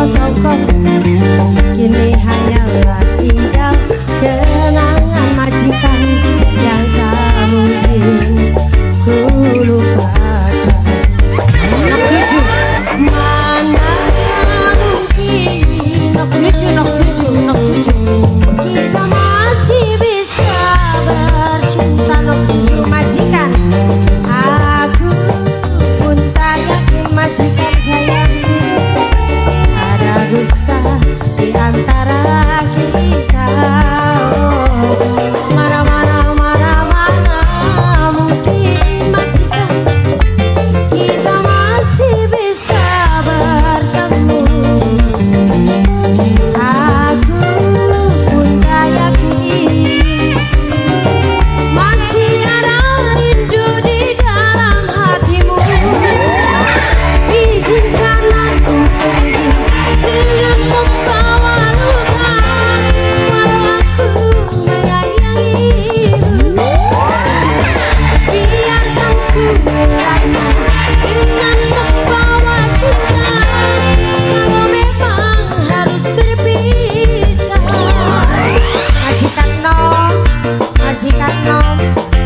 sokong, kini hanyalah tinggal kenangan majikan yang tak mungkin ku lupakan. Nok cucu, mana mungkin, nok cucu, nok cucu, nok cucu, kita masih bisa bercinta. Nok cucu majikan, aku pun tak yakin majikan sayang, ada dusta di antara kita. Mana mungkin majikan kita masih bisa bertemu. Aku pun tak yakin masih ada rindu di dalam hatimu. Izinkan aku pergi dengan membawa luka, walau aku menyayangimu. Biarkan ku merana dengan membawa cinta, kalau memang harus berpisah. Majikan nom, majikan nom,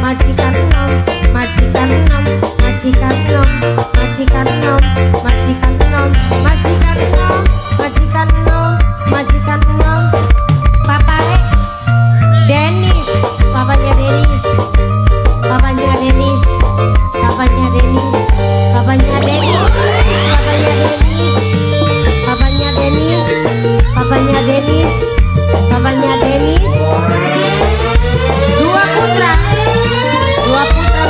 majikan nom, majikan nom, majikan nom, majikan nom, majikan nom, majikan nom, majikan nom, majikan nom. Papa Denis, papanya Denis, papanya Denis, papanya Denis, papanya Denis, papanya Denis, papanya Denis, papanya Denis. Dua putra, dua putra,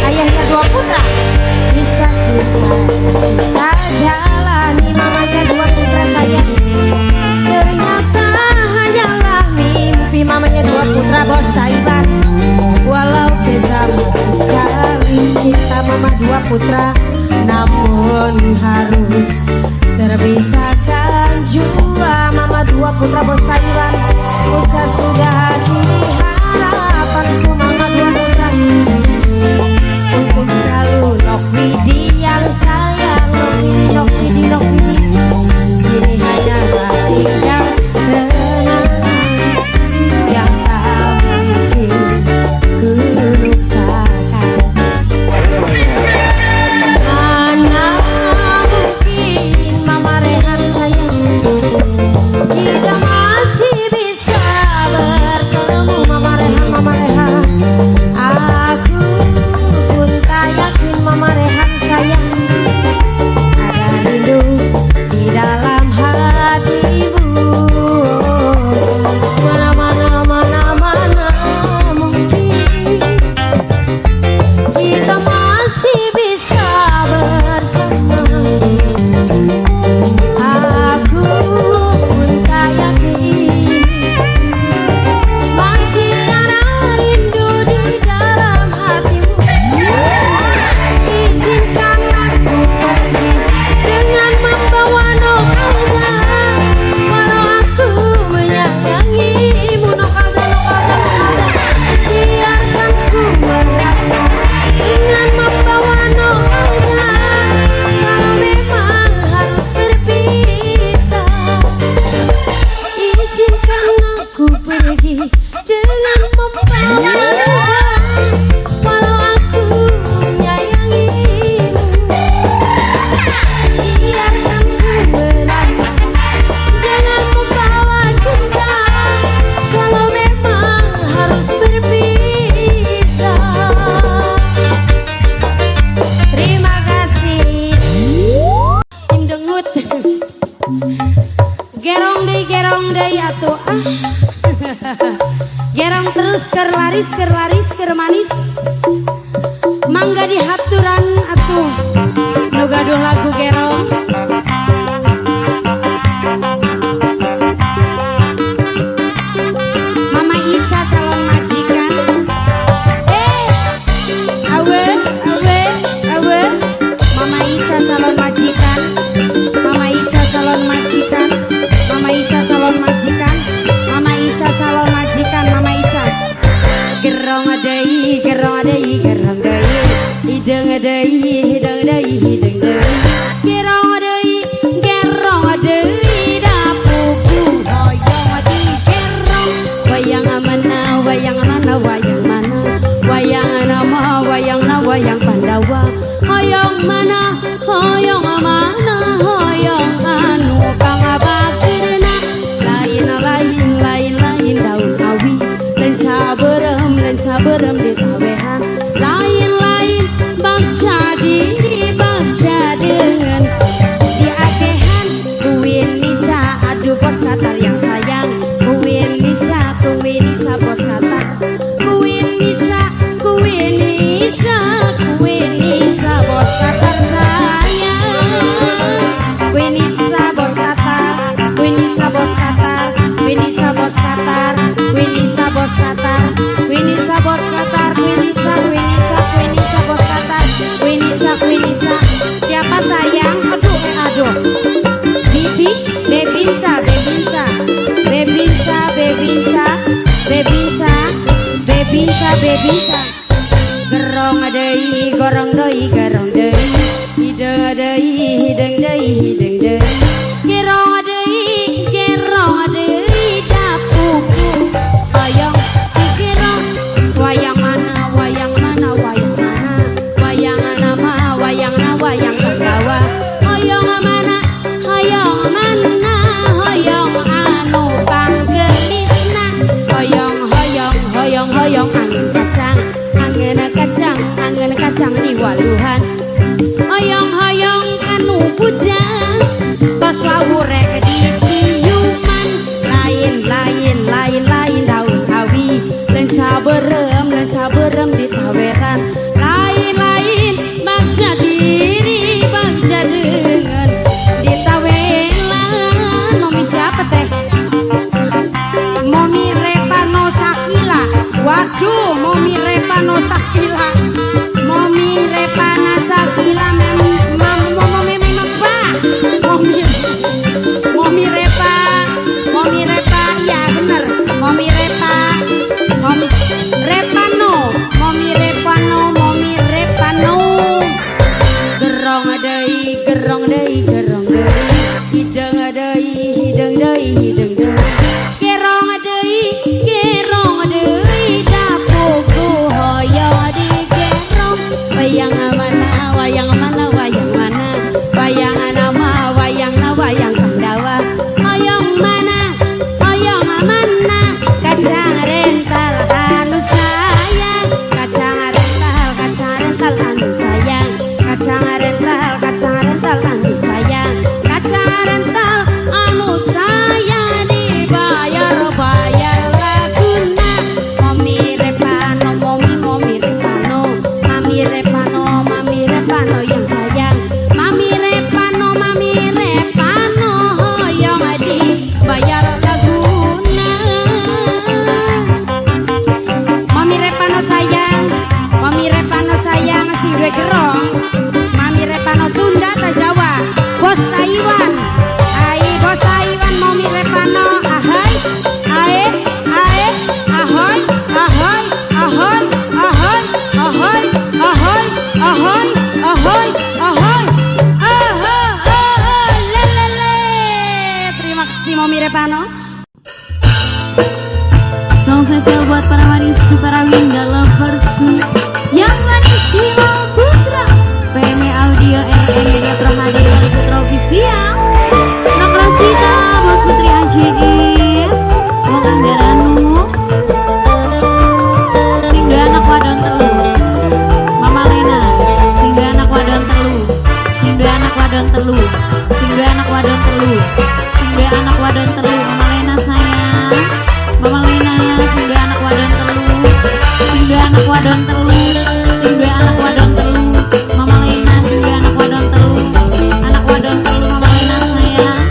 ayahnya dua putra. Bisa cinta kita jalani, mamanya dua putra sayang, ternyata hanyalah mimpi. Mamanya dua putra bos Taiwan, walau kita masih saling cinta. Mama dua putra, namun harus terpisahkan jua. Mama dua putra bos Taiwan, usah sudah kini harapanku. Mama dua putra untuk selalu Nokwidi yang sayang. Nokwidi, Nokwidi, Nokwidi, kini hanyalah tinggal kenangan yang tak mungkin ku lupakan. Mana mungkin Mama Rehan sayang, kita masih bisa bertemu. Mama Rehan, Mama Rehan, aku pun tak yakin. Mama Rehan sayang, ada rindu di dalam hatimu. Mana mungkin kita masih bisa bersama. Aku pun tak yakin masih ada rindu di dalam hatimu. Izinkan aku pergi dengan membawa nokalda, walau aku menyayangimu. Nokalda, nokalda, nokalda, biarkan ku merana dengan membawa nokalda, kalau memang harus berpisah. Izinkan aku pergi dengan membawa luka, walau aku menyayangimu. Biarkan ku merana dengan membawa cinta, kalau memang harus berpisah. Terima kasih tim dengut. Gerong deui atuh gerong terus keur laris keur manis. Mangga dihaturan atuh nu gaduh lagu gerong. Mama Ica calon majikan. Awe. Mama Ica calon majikan. Mama Ica calon majikan. Mama Ica calon majikan. Mama Ica calon majikan. Mama Ica gerong deui Nisa bos kata Queen Nisa Queen Nisa Queen Nisa bos kata sayang Queen Nisa bos kata Queen Nisa bos kata Queen Nisa bos kata Queen Nisa bos kata Queen Nisa bos kata Queen Nisa Queen Nisa Queen Nisa bos kata Queen Nisa Queen Nisa siapa sayang aduh Bibi Bebinca Bebinca Bebinca Bebinca Bebinca Bebinca Bebinca gerong deui gorong deui gerong deui hideng deui hideng deui hideng deui gerong deui dapuku hayang digerong wayang mana wayang mana wayang mana wayang nama wayang na wayang Panggawa hayang mana hayang mana hayang anu panggelisna hayang hayang hayang hayang angin kacang di waluhan hayang hayang anu bujang tos wawurek di ciuman lain daun awi lenca berem di taweran lain bagja diri bagja dengan di taweran momi siapa teh momi Repano Sakila waduh momi Repano Sakila momi Repana Sakila momi Repa ya bener momi Repa momi Repano momi Repano gerong deui hideng deui gerong deui dapuku hoyong digerong wayang mana wayang mana wayang mana wayang nama wayang na wayang Panggawa hoyong mana kacang rental anu sayang kacang rental anu sayang kacang rental anu sayang kacang rental anu sayang dibayar laguna momi Repano momi Repano yang sayang mami Repano hoyong dibayar laguna Mami Repano sayang si we gerong Mami Repano Sunda ta Jawa bos Taiwan bos Taiwan Mami Repano ahai ahoy ahoy ahoy ahoy ahoy ahoy ahoy ahoy ahoy ahoy ahoy lelele terima kasih Mami Repano. Song spesial buat para manisku, para winda loversku yang manis hilang putra PM Audio RN Media Pro HD Wali Putra Official Nak Rosita Bos Putri AJS Wong Anggaranu Singga anak wadon telu Mama Lena Singga anak wadon telu Singga anak wadon telu Singga anak wadon telu Singga anak wadon telu Mama Lena sayang Mama Lena singga anak wadon telu singga anak wadon telu singga anak wadon telu Mama Lena singga anak wadon telu Mama Lena sayang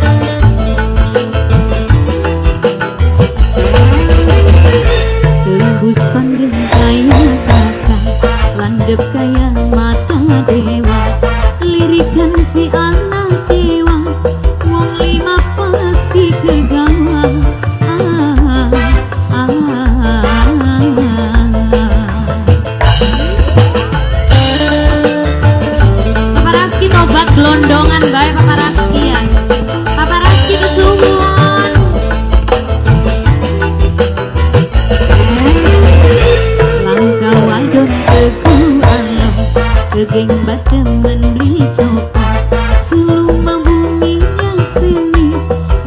tembus pandang kaya kaca landep kaya mata dewa lirikan si anak dewa wong lima pasti kegawa Paparaski tobat gelondongan bae paparaski ya paparaski kesuwun langkah wadon teku alam kegeng batemen beli copot selumang bumi yang seni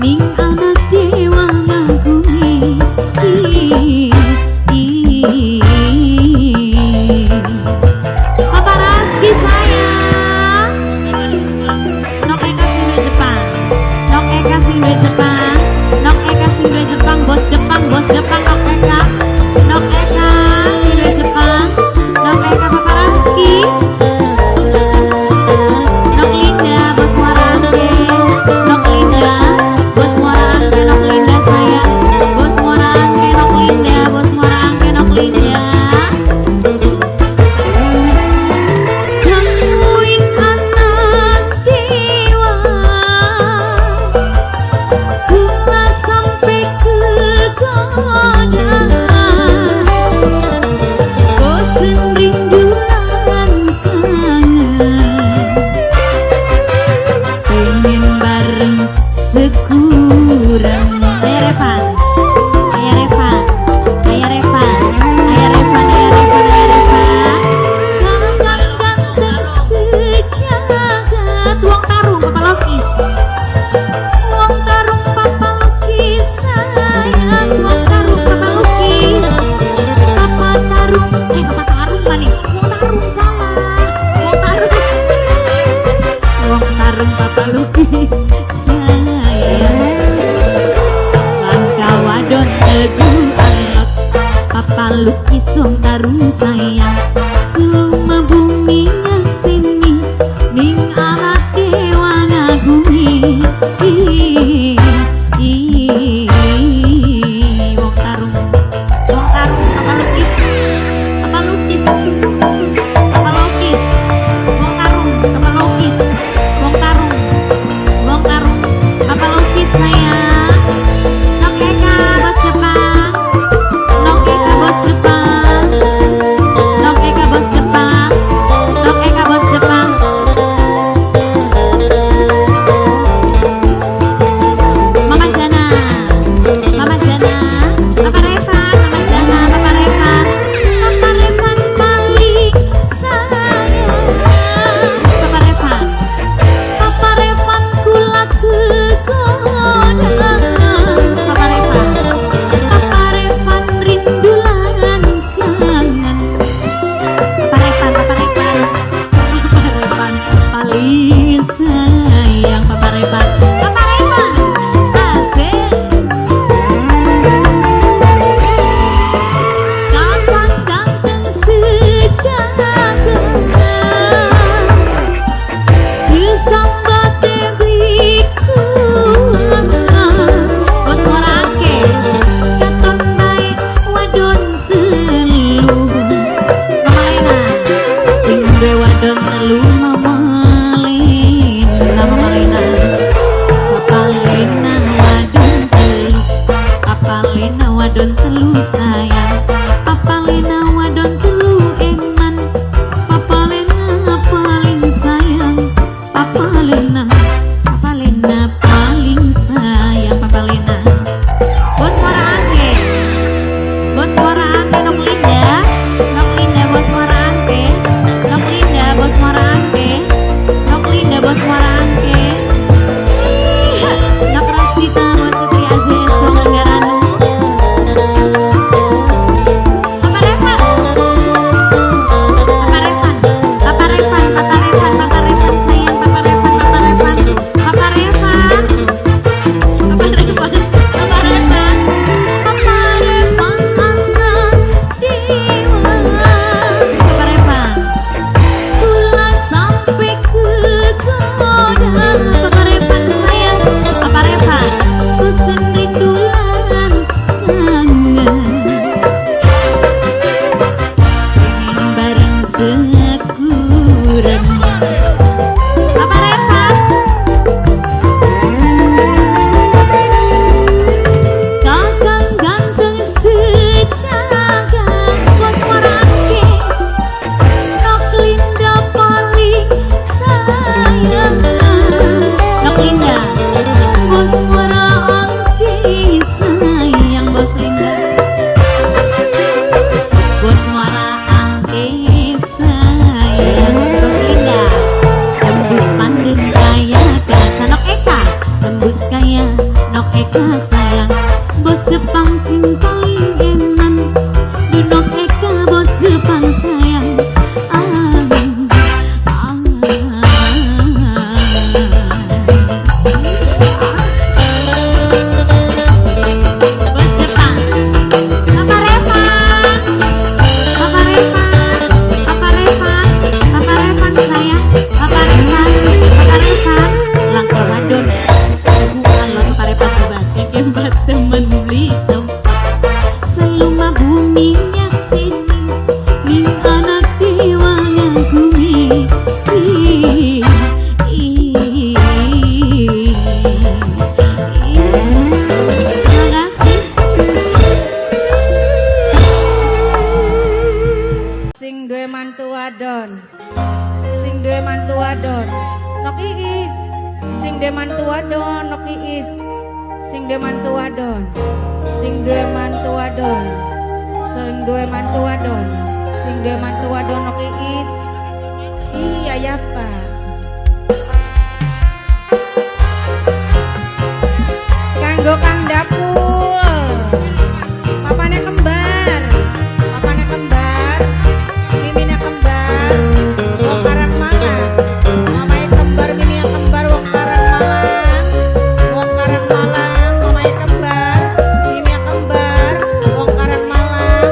ning anak dewa ngagumi paparaski sayang nok eka sindwe Jepang nok eka sindwe Jepang bos Jepang nok eka lukis wong karung sayang seluma bumi yang sini ning anak dewa ngagumi wong karung apa lukis apa lukis apa lukis wong karung apa lukis wong karung apa lukis sayang nok eka bos Jepang nok eka bos Jepang nok eka bos Jepang nok eka bos Jepang Mama Jana Papa Revan Mama Jana Papa Revan paling sayang Papa Revan kula kegoda Papa Revan rindu lan kangen Papa Revan paling sayang Papa Revan asik kakang ganteng sejagat sesambate bliku bos morake katon bae wadon telu Mamalena sing duwe wadon telu Mamalena Papalena wadon telu sayang Papalena wadon telu eman Papalena paling sayang Papalena paling sayang Papalena bos Moraante nok Linda bos Moraante nok Linda bos Moraante nok Linda bos Moraante nok Rasita bos Sutri Aziz Manggaranu Papa Revan sayang Papa Revan kula sampai kegoda Papa Revan sayang Papa Revan kusen rindu lan kangen pengen bareng sekuren Papa Revan kakang ganteng sejagat bos Morake nok Linda paling sayang nok Linda bos Morake sayang bos Linda bos Morake sayang bos Linda tembus pandeng kaya kaca nok Eka tembus kaya nok Eka sayang bos Jepang sing paling eman du nok Eka bos Jepang sayang amin bos Jepang Papa Revan sayang Papa Revan lang Ramadan ibu alon Papa Revan bate kembat temen beli sempat seluma bumi yang sini ning anak dewa ngagumi terima kasih sing duwe mantu wadon nok Iis sing duwe mantu wadon nok Iis sing duwe mantu wadon nok Iis iya ya Pak kanggo Kang Dapur papane kembar mimine kembar wong karang malang mamae kembar mimine kembar wong karang malang mamae kembar mimine kembar wong karang malang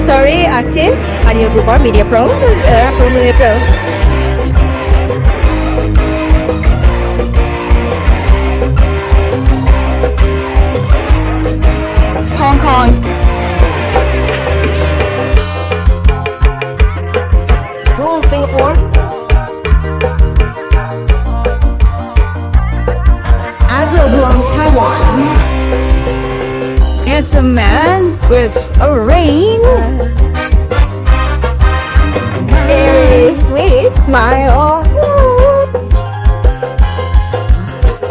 story aksi Mario Group Media Pro Pro Media Pro Hong Kong Singapore Aslo belongs Taiwan Handsome man with a ring Very sweet smile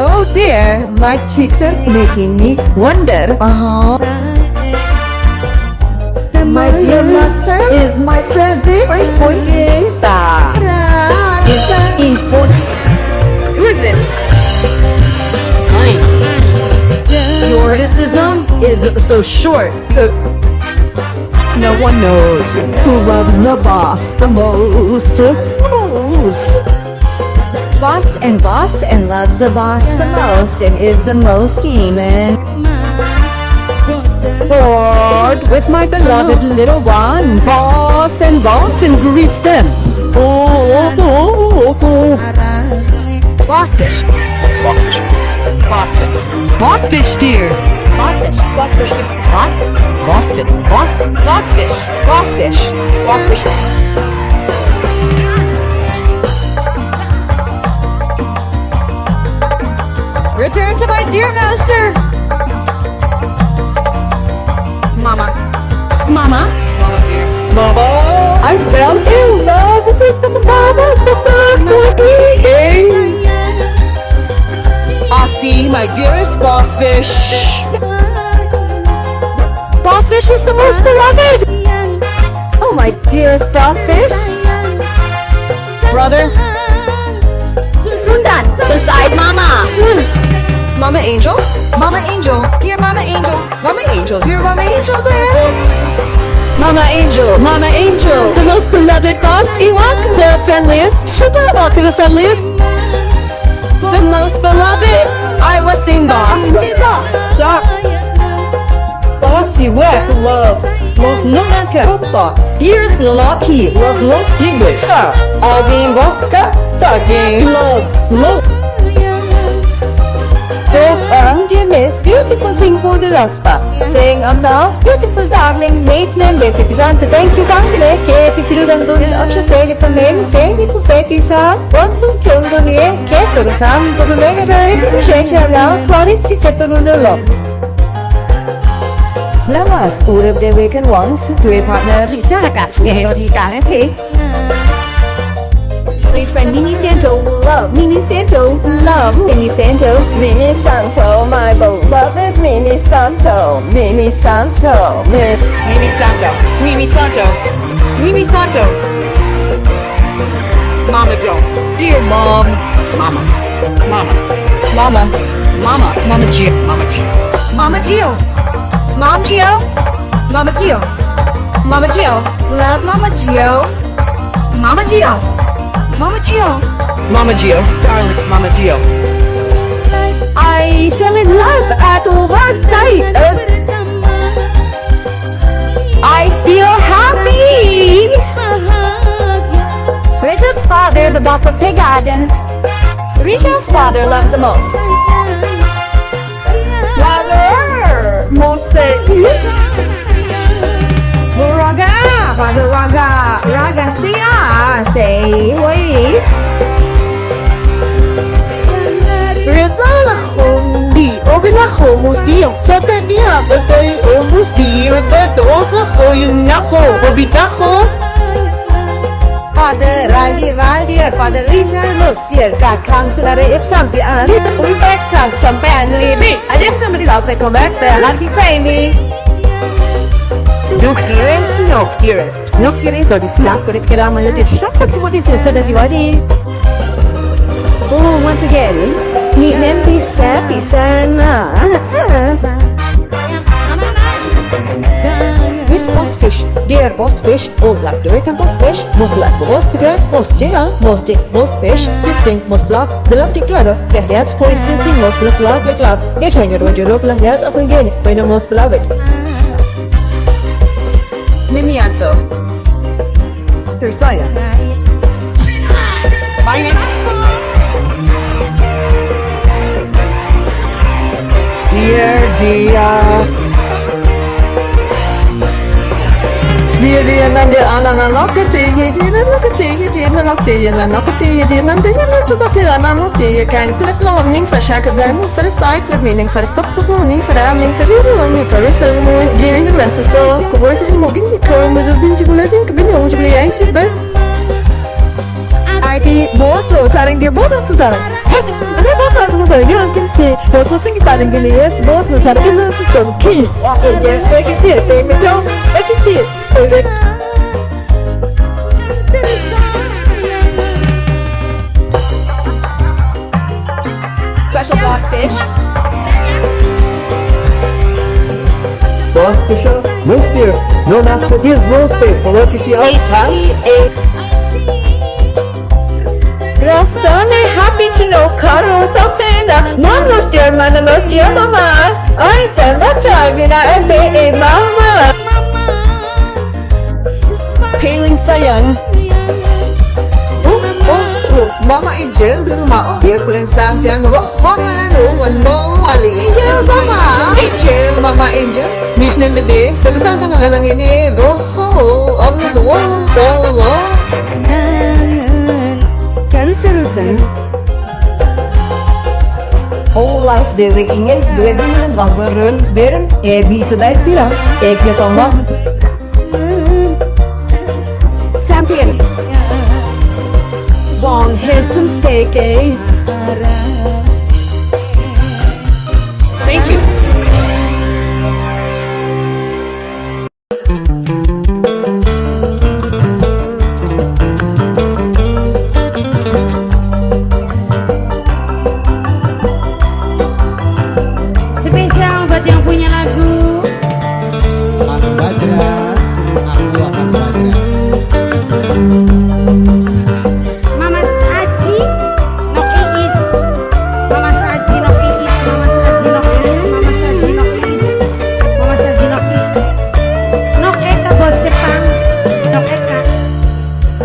Oh dear, my cheeks are making me wonder My dear master is my friend Is that Who is this? Your criticism is so short. No one knows who loves the boss the most. Boss and loves the boss the most and is the most demon. Bored with my beloved little one, boss and greets them. Boss fish. Boss fish, dear. Boss fish. Boss fish. Boss fish. Boss fish. Boss fish. Boss fish. Return to my dear master. Mama. Mama, I fell in love with the mama. Aussie, my dearest boss fish. Boss fish is the most beloved. Oh, my dearest boss fish. Brother. Sundan, beside Mama. Mama Angel. Mama Angel. Dear Mama Angel. Mama Angel. Dear Mama Angel there. Mama Angel, the most beloved boss Ewok, the friendliest, Super Ewok, the friendliest, the most beloved, I was in boss, Boss Ewok loves most Nonaka, dearest Lucky loves most English, Alvin Boska, Dagi loves most. Dear Miss, beautiful thing for the Raspa. Saying I'm now beautiful darling, mate name basic design to thank you Bangale, KPC로 정도는 어쩌세요 뱀, 생기고 세피사, 원동 경동이에 개소로 삼소도 내가를 쉐이치하나 스와리 치체도로 늘러. Lawas, urip the weekend once, to a partner, bisa ka, ngehodi kangen he. Friend Mini Santo, love Mini Santo, love Mini Santo, Mini Santo, my beloved Mini Santo, Mini Santo, Mimi Santo, Mimi Santo, Mimi Santo. Mama Joe, dear mom, Mama, Mama, Mama, Mama, Mama Gio, Mama Gio, Mama Gio, Mom Gio, Mama Gio, Mama Gio, love Mama Gio, Mama Gio. Mama Gio. Mama Gio, darling Mama Gio. I fell in love at first sight. I feel happy. Rachel's father, the boss of Pig Garden. Rachel's father loves the most. Father, most Raga, say, wait. Rizal Hundi, Ogla Homus Dio, Satania, but they almost be Roberto, Yunako, Obitajo. Father, Valdir, Father Rizal, most dear, God comes to if something, we back to some band, leave I guess somebody else they come back there, hunting say me. Look dearest, no dislike, but it's get on my little shop, but what is this, that you already? Oh, once again, meet them, pisa, Miss Boss Fish, dear Boss Fish, oh, like the Rican Boss Fish, most like most grand, most jail, most dick, most fish, still sing, most love, the love declare, get that's for instance, sing, most look love, like love, get when you look like that's up again, when the most beloved. Mimianto. There's saya. Mine. Dear. Dia nanti anak-anak ketiga dia nanti ketiga dia nanti dia nanti ketiga dia nanti dia nanti ketiga anak dia kan klik lawning för säkerheten för cycle mening för substitution för amning för det för reservering giving the rest så kommer det att mogin det kommer så sin tibulasin kabin jag vill jag se bär ID boss lo saring dia boss så där det boss så där jag kan se boss så sing taring gelies boss så saring det så ki jag kan se det men så jag kan se Special boss fish. Boss Fisher, Mr. No, not for his most faithful. Look at you. Rasane happy to know Karo something. Mom lost your man, lost your mama. I tell the child in a mama. Paling sayang. Mama Angel, mama, dia pulang sampai ngobok mama lu wanmo ali Angel sama Angel, Mama Angel, bisnes lebih sebesar tangan ini oh, Allah Allah. Terus-terusan whole life dia ingin duit dengan gambaran beren bisa dari tidak kita tambah champion Bong handsome seke. Thank you. Spesial buat yang punya lagu. Aku Badras, aku akan Badras. Mama Saji nok iis. Mama Saji nok iis. Mama Saji nok iis. Mama Saji nok iis. Mama Saji nok iis. Nok Eka bos Jepang. Nok Eka.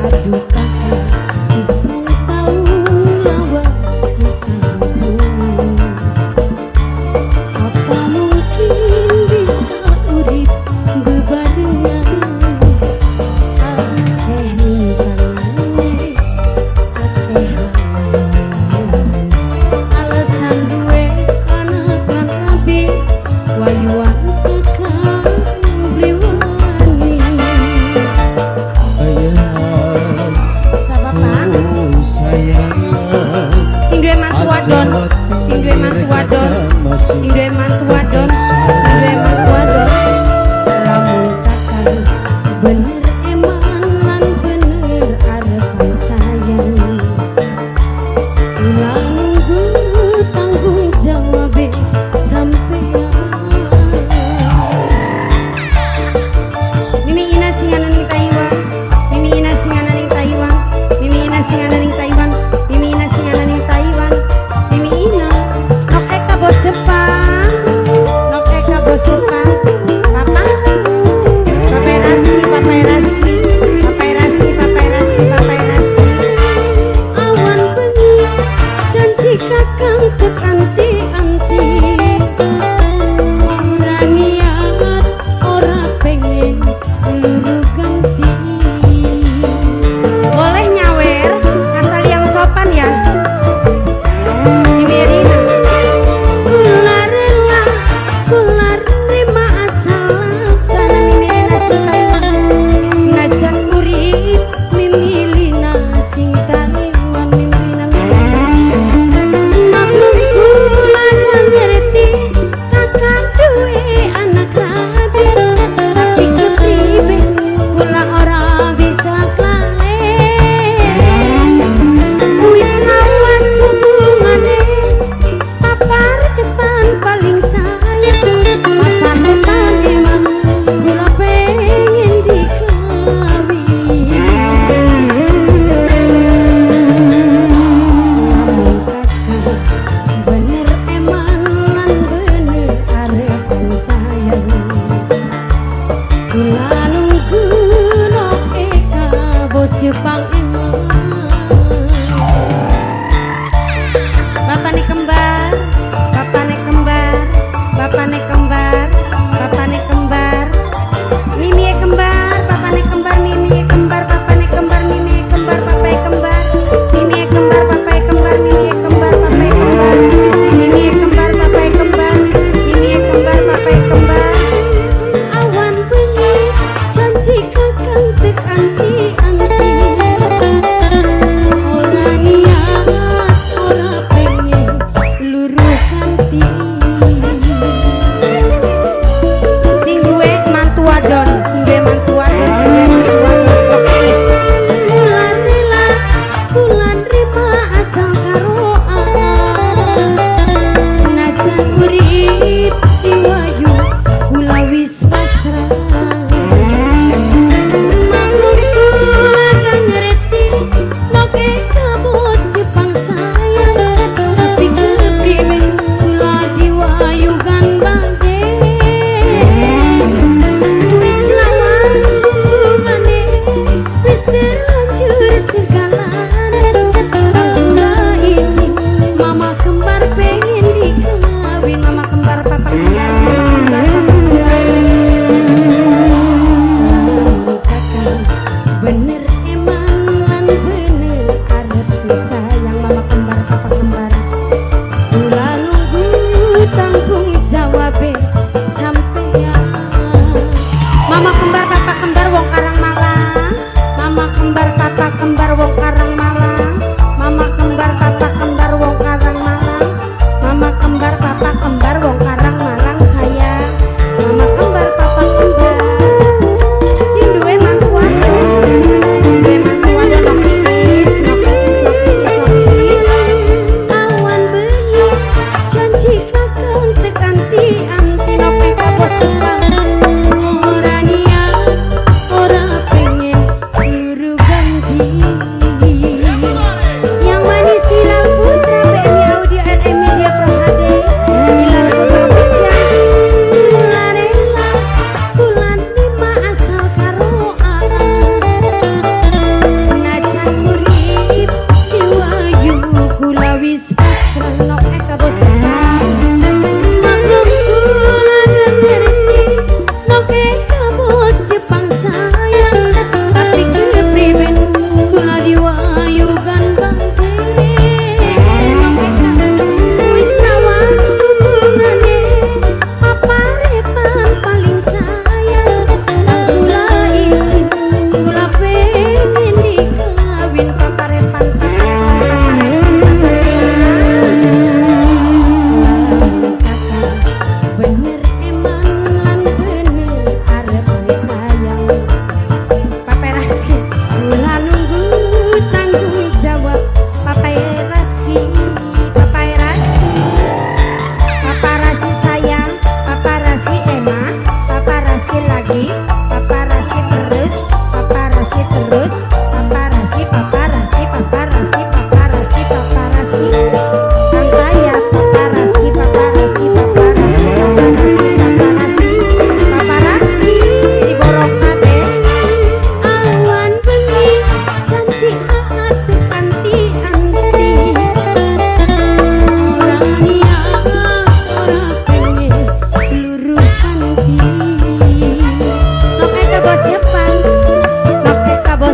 Aduh kakak bisa tahu lawasku tahu. Apa mungkin bisa urip bebarengan. Alasan gue anak nabi wayuan kakak bliwani sabapan Sayang, sing duwe mantu wadon sing duwe mantu wadon sing duwe mantu wadon sing duwe mantu wadon lamun kakak bener eman lan bener arepan sayang ulang nunggu tanggung jawab sampean Mimi Ina singanan ning Taiwan Mimi Ina singanan ning Taiwan Mimi Ina singanan ning Taiwan Mimi Ina singanan ning Taiwan Mimi Ina nok Eka bos Jepang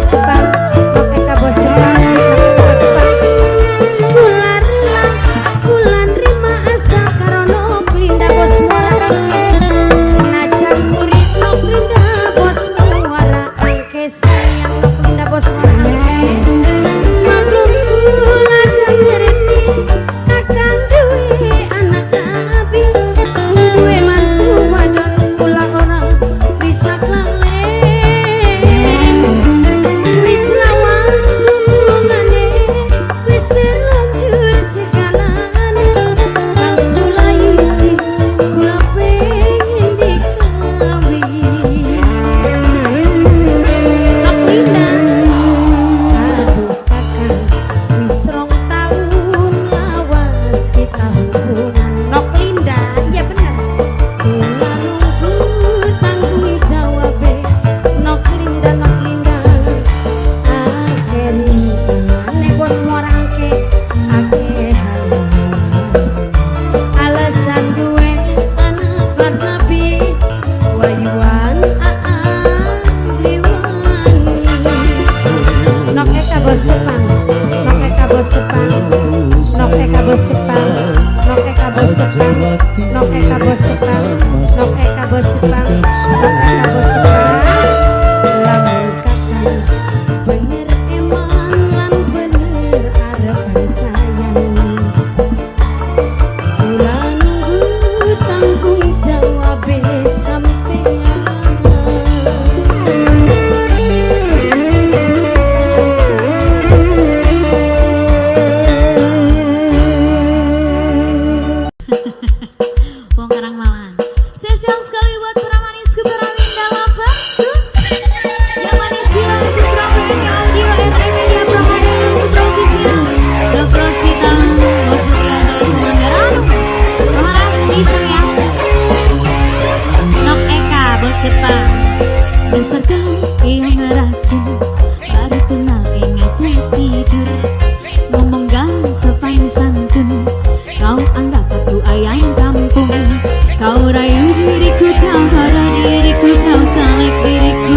Jepang yang ngeracun, baru kenal ngajak tidur. Ngomong gak sopan santun, kau anggap aku ayam kampung. Kau rayu diriku, kau goda diriku, kau colek diriku.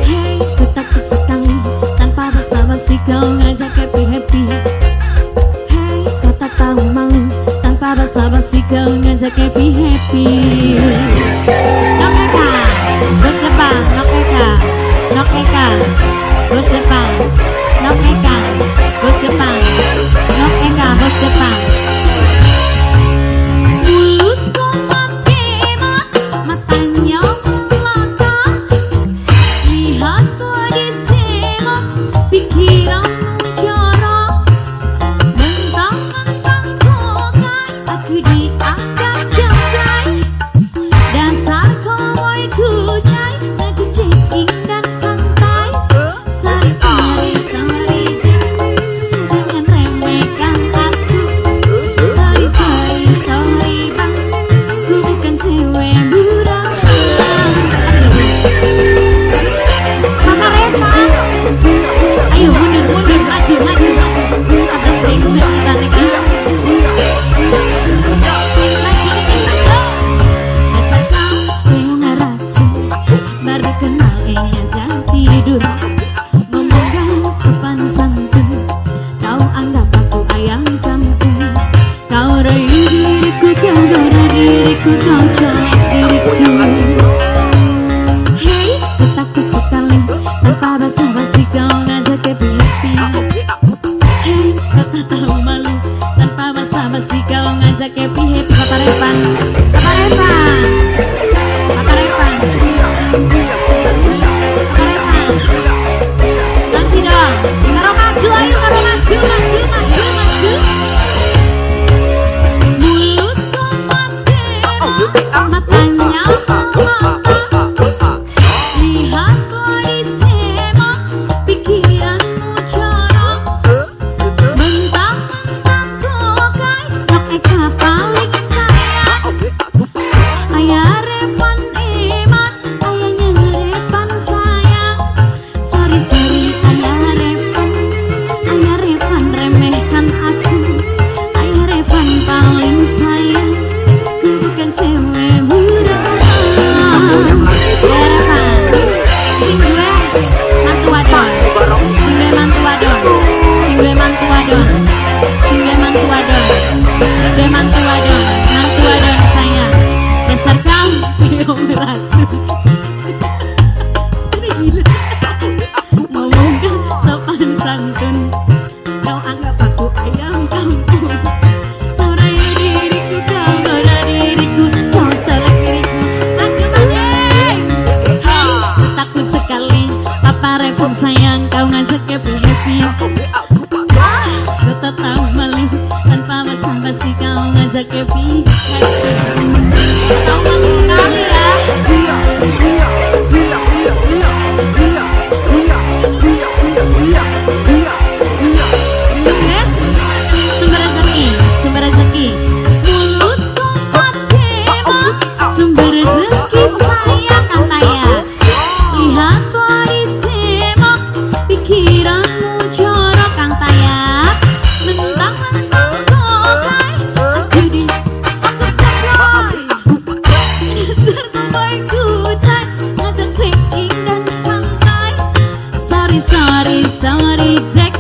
Hey, ku takut sekali, tanpa basa-basi kau ngajak happy-happy. Hey, kau tak tahu malu, tanpa basa-basi kau ngajak happy-happy. Nokeka, bos Jepang, nokeka, nokeka, bos Jepang, nokeka, bos Jepang, nokeka, bos Jepang. Mulutku membemak, matanya melotot. Lihat kau disemak, pikiranmu jorok. Mentang-mentang kokai, aku dianggap jangkai. Dasar cowboy kucai, ngajuk checking dan santai. Sari-sari, sari, jangan remehkan aku. Sari-sari, sorry bang, ku bukan cewek murah. Maka Reva, ayo mundur, maju. Ada ceng-ceng kita nih kan. Maju nih, maju. Dasar kau yang ngeracun, baru kenal ngajak tidur. Ngomong gak sopan santun, kau anggap aku ayam kampung. Kau rayu diriku, kau goda diriku, kau colek diriku. Hey, ku takut sekali, tanpa basa-basi kau ngajak happy-happy. Hey, kau tak tahu malu, tanpa basa-basi kau ngajak happy-happy. Papa Revan, Papa Revan, Papa Revan, Papa Revan. Masih dong, karo maju, ayo karo maju. Mulutku membemak, matanya melotot. Lihat kau disemak, pikiranmu jorok. Mentang-mentang kokai, nok eka paling sayang. Ayah Revan emat, ayahnya Revan sayang. Sorry ayah Revan remehkan aku. Ayah Revan paling sayang, ku bukan cewek murah. Ayah Revan, sing gue mantu wadon, sing gue mantu wadon, sing gue mantu wadon, sing gue mantu wadon, sing gue mantu wadon, mantu wadon sayang. Dasar kau yang ngeracun. Ini gila. Ngomong gak sopan santun, kau anggap aku ayam kampung. Kau rayu diriku, kau goda diriku, kau colek diriku. Maju. Hey, ku takut sekali, Papa Revan sayang, kau ngajak happy-happy. Kau tak tahu malu, tanpa basa-basi kau ngajak happy-happy. Kau malu sekali ya. Sumber rezeki. Mulutku membemak, sumber rezeki sayang katanya. Lihat kau disemak, pikiranmu jorok Kang Tayap. Mentang-mentang kokai, aku dianggap jangkai. Dasar cowboy kucai, ngajak checking dan santai. Sorry Jack,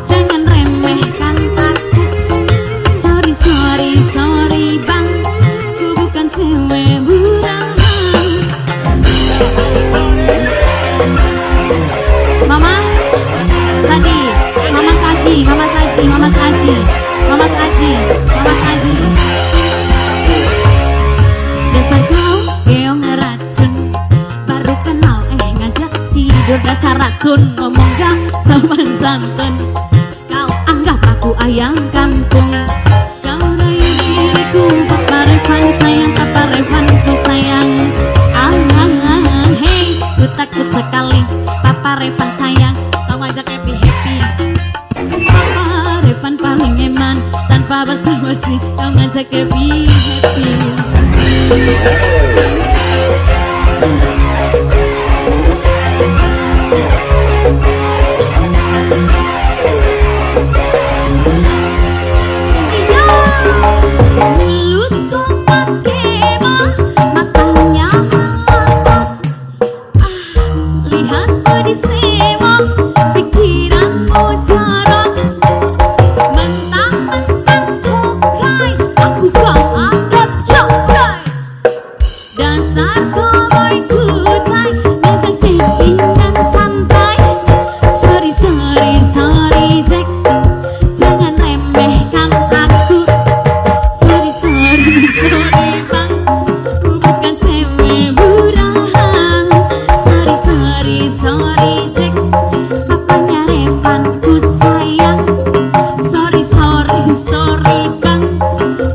jangan remehkan aku. Sorry bang, ku bukan cewek murah. Mama Saji. Dasar kau keong ngeracun, baru kenal ngajak tidur. Dasar racun, ngomong gak sopan santun, kau anggap aku ayam kampung. Kau rayu diriku, Papa Revan sayang, Papa Revan ku sayang. Hey, ku takut sekali, Papa Revan sayang, kau ngajak happy-happy. Papa Revan paling eman, tanpa basa-basi kau ngajak happy-happy. sorry cek papanya Revanku sayang. Sorry bang,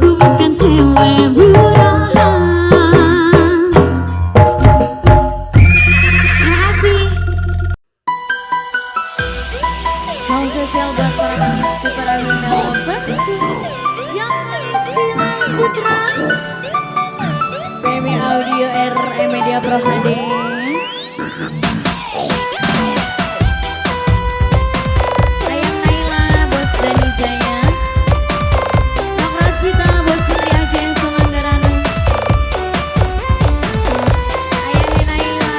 ku bukan cewek murahan. Makasih. Salam spesial buat para pemisku, para winda loversku yang silang putra PMI Audio RE Media Pro HD. Ayang Naila, Bos Dani Jaya, Nok Rasita, Bos Fitri Ajeng Sumanggaran. Ayang Naila,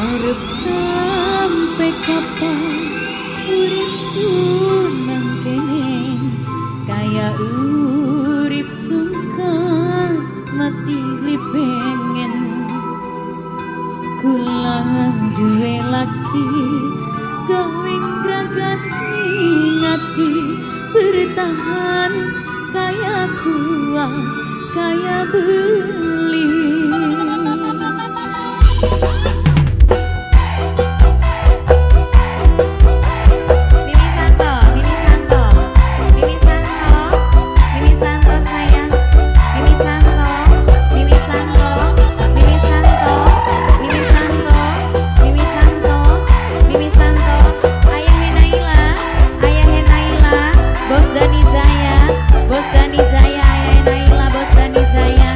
arep sampai kapan urip sunang kene, kaya urip sungkan mati pengen. Kula duwe laki gawe gragasi ngati, bertahan kaya kuat kaya beli. Bos Dani Jaya, Ayah Naila, Bos Dani Jaya,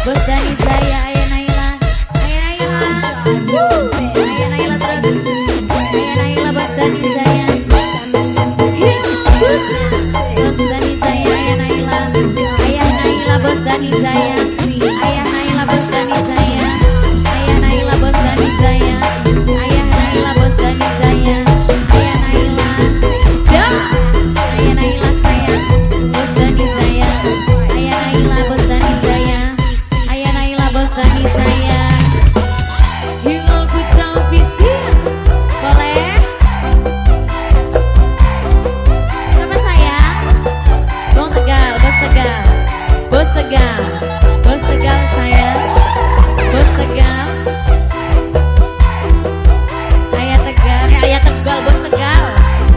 Bos Dani Jaya, Ayah Naila, Ayah Naila, Ayah Naila terus, Ayah Naila, Bos Dani Jaya, Bos Dani Jaya, Ayah Naila, Ayah Naila, Bos Dani Jaya, Ayah Naila, Bos Dani Jaya, Ayah Naila, Bos Dani Jaya, Ayah Naila, Bos Dani Jaya, Ayah Naila, Jos, Ayah Naila sayang, Bos Dani Jaya, Ayah Naila, Bos Dani Jaya, Ayah Naila, Bos Dani Jaya. Hilal Putra Official, boleh? Sama saya, Bos Tegal, Bos Tegal, Bos Tegal, Bos Tegal saya, Bos Tegal, Ayah Tegal, Ayah Tegal, Bos Tegal,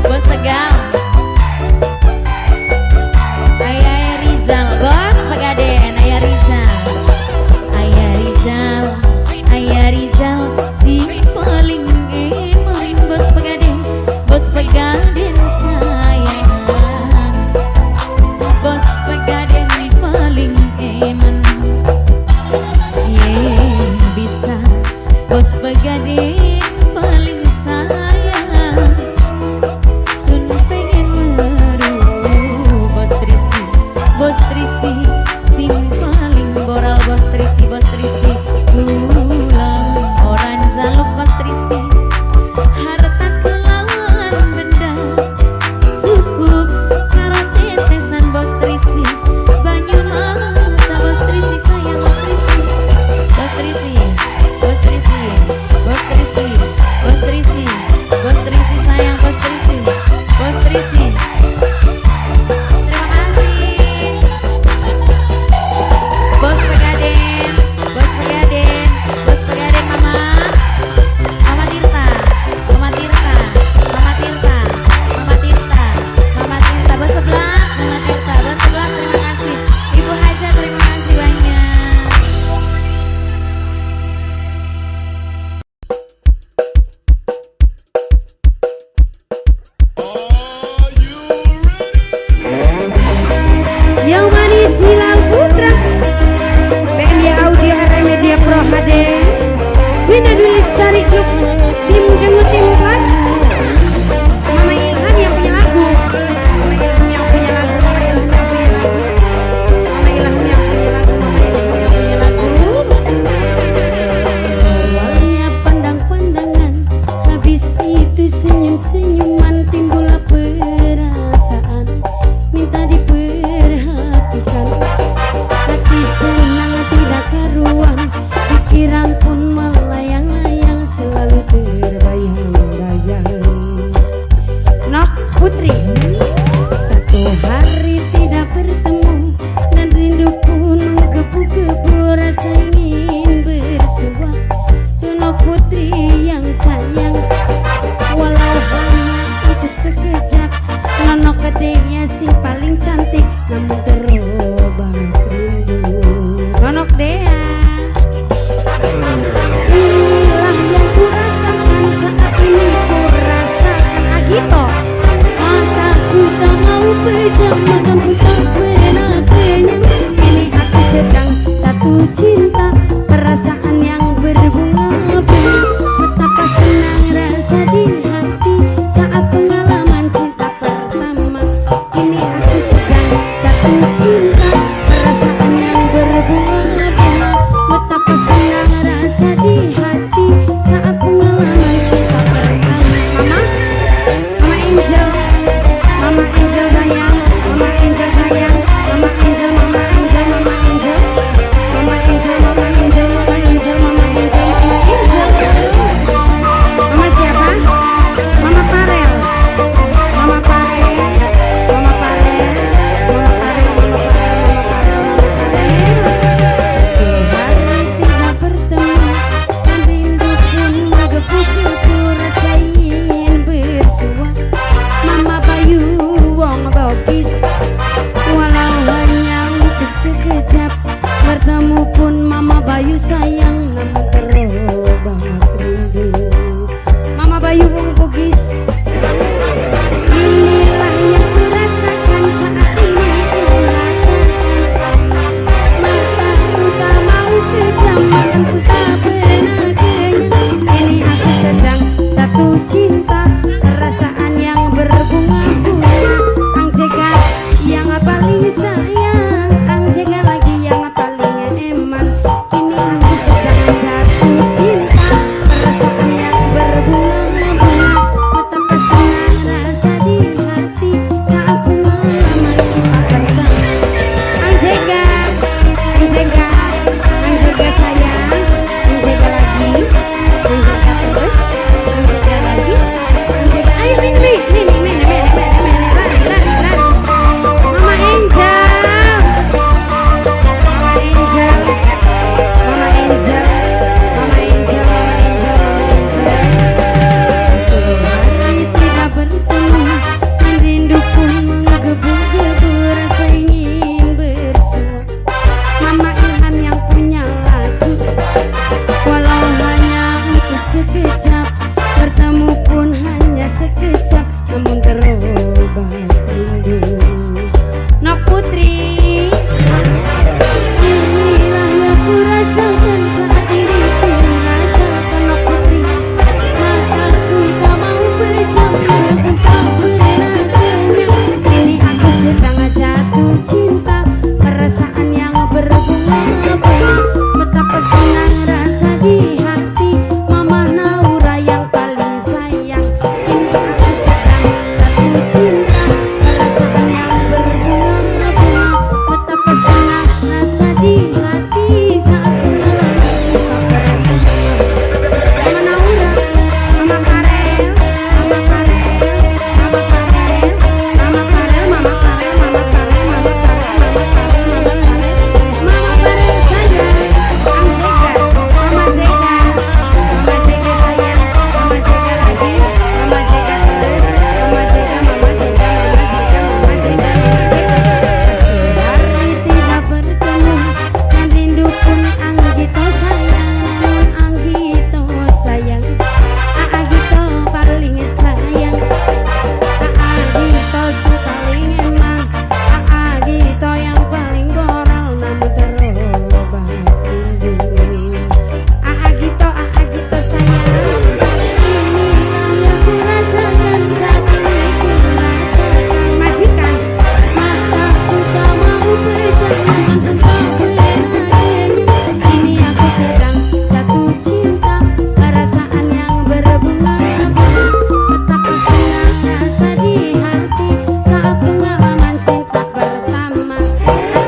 Bos Tegal, Ayah Rizal, Bos Pegaden, Ayah Rizal, Ayah Rizal, Ayah Rizal, si paling eman, Bos Pegaden, Bos Pegaden sayang, Bos Pegaden paling eman, bisa, Bos Pegaden paling sayang, sun pengen meru, Bos Trisi, sim paling boral, Bos Trisi, pulang orang zaluk, Bos Trisi, harta kelawan benda, cukup karo tetesan, Bos Trisi, banyu mata, Bos Trisi sayang, Bos Trisi, Bos Trisi, Bos Trisi, Bos Trisi, Bos Trisi, Bos Trisi sayang, Bos Trisi, Bos Trisi. Terima kasih. Bos Pegaden, Bos Pegaden, Bos Pegaden, Mama Tirta, Mama Tirta, Mama Tirta, Mama Tirta, Mama Tirta, Bos sebelah, Mama Tirta, Bos sebelah, terima kasih. Ibu Haja, terima kasih banyak. Yang manis Hilal Putra, BND Audio Remedia Pro HD, Wina Dwi Lestari Group, tim Jenggot tim 4, Mama Ilham yang punya lagu, Mama Ilham yang punya lagu, Mama Ilham yang punya lagu, Mama Ilham yang punya lagu, Mama Ilham yang punya lagu. Awalnya pandang-pandangan, habis itu senyum-senyuman, timbullah perasaan minta diperhatikan. Hati senang tidak karuan, pikiran pun melayang-layang, selalu terbayang-bayang. Nok Putri, Satu hari tidak bertemu, dan rindu pun menggebu-gebu, rasa ingin bersua. Tunok Putri yang sayang, walau hanya untuk sekejap, nonok gedenya si paling cantik, namun terobat rindu. Nonok Dea, Inilah yang kurasakan saat ini, kurasakan Agito. Mataku tak mau pejam, mataku tak pernah kenyang. Ini aku sedang jatuh cinta, perasaan yang berbunga-bunga. Betapa senang rasa di hati saat pengalaman cinta pertama. Ini aku sedang jatuh cinta, perasaan yang berbunga-bunga. menjaga sayang, menjaga lagi, menjaga terus, menjaga lagi, menjaga. Ayo Mini, lari. Mama Angel, Mama Angel, Mama Angel, Mama Angel, Mama Angel. Satu hari tidak bertemu, rindu pun menggebu-gebu, rasa ingin bersua. Mama Ilham yang punya lagu, walau hanya untuk sekejap, bertemu pun hanya sekejap, namun terubah rindu. Nok Putri, inilah yang ku rasakan saat diriku merasakan. Nok Putri, mataku tak mau berjam tanpa pernah kenyang. Kini aku sedang jatuh cinta, perasaan yang berbunga-bunga, betapa senang rasa di hati. Mama Naura yang paling sayang, kini aku sedang jatuh cinta, perasaan yang berbunga-bunga, betapa senang rasa di hati saat mengalami cinta pertama. Mama Naura, Mama Karel, Mama Karel, Mama Karel, Mama Karel, Mama Karel, Mama Karel, Mama Karel, Mama Karel, Mama Karel, Mama Karel sayang, Am Zega, Mama Zega, Mama Zega sayang, Mama Zega lagi, Mama Zega terus, Mama Zega, Mama Zega, Mama Zega, Mama Zega, Mama Zega. Satu hari tidak bertemu, dan rindu pun Anggito sayang, Anggito sayang, Anggito paling sayang, Anggito paling emang, Anggito yang paling goral, namun terubah rindu. Anggito sayang, inilah yang ku rasakan saat ini ku rasakan. Majikan, mataku tak mau berjalan tanpa pernah kenyang. Kini aku sedang jatuh cinta, perasaan yang berbunga-bunga, betapa senang rasa di hati saat pengalaman cinta pertama.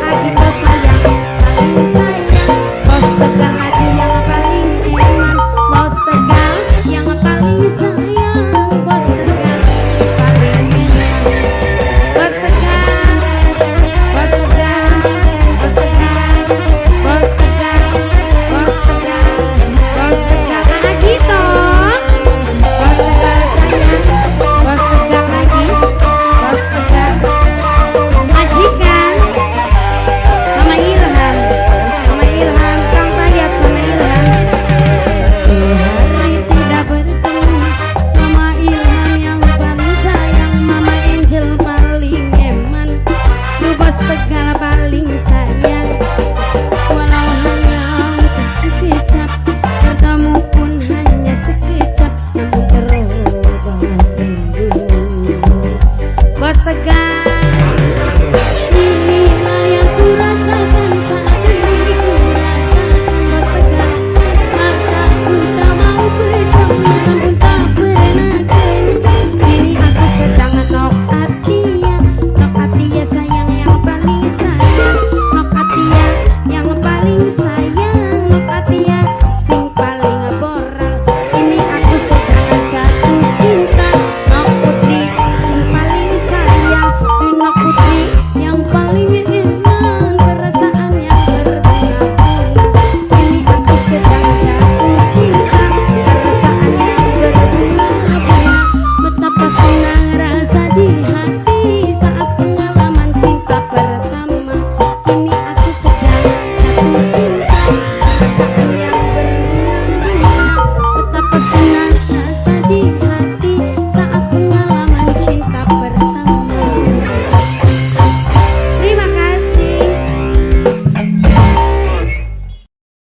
Anggito sayang, paling sayang, bos Tegal lagi yang paling iman, bos Tegal yang paling sayang, bos Tegal paling iman, bos Tegal, bos Tegal, bos Tegal, bos Tegal, bos Tegal, bos Tegal. Anggito, bos Tegal sayang, bos Tegal lagi, bos Tegal. Majikan, Mama Ilham, Mama Ilham, Kang Tayat, Mama Ilham. Satu hari tidak bertemu, Mama Ilham yang paling sayang, Mama Angel paling eman, Bos Tegal paling sayang, walau hanya untuk sekejap, bertemu pun hanya sekejap, namun terubah rindu. Bos Tegal, inilah yang ku rasakan saat ini ku rasakan. Bos Tegal, mataku tak mau berjam, namun tak pernah kenyang. Kini aku sedang nok Atia sayang yang paling sayang, nok Atia yang paling sayang, nok Atia sing paling boral. Kini aku sedang jatuh cinta, nok Putri sing paling sayang, nok Putri yang paling iman, perasaan yang berbunga-bunga. Kini aku sedang jatuh cinta, perasaan yang berbunga-bunga, betapa senang rasa di hati saat pengalaman cinta pertama. Kini aku sedang jatuh cinta, perasaan yang berbunga-bunga, betapa senang rasa di hati saat pengalaman cinta